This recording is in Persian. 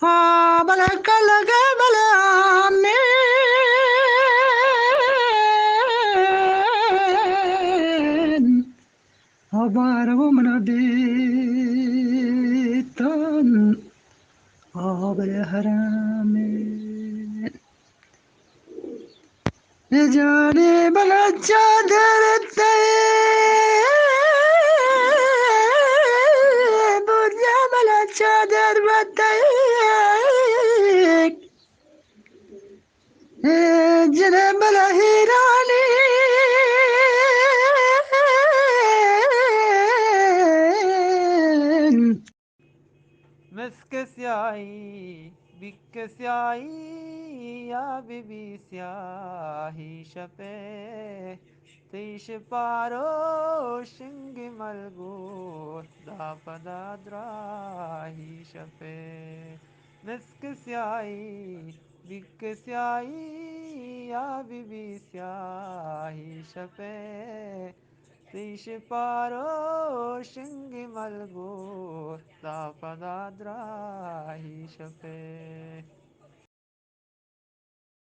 बल कल बल आमेन Abarvo mnabitan abel harame Jani bala chadarte Burja bala chadar batay Jene bala hirani مسك سیاهی بیک سیاهی یا بیبی سیاهی شپه تیش پارو شنگ ملگو دا پدا دراهی شپه مسک سیاهی بیک سیاهی یا بیبی سیاهی شپه تیش پارو شنگ ملگو دا پدادراهی شپه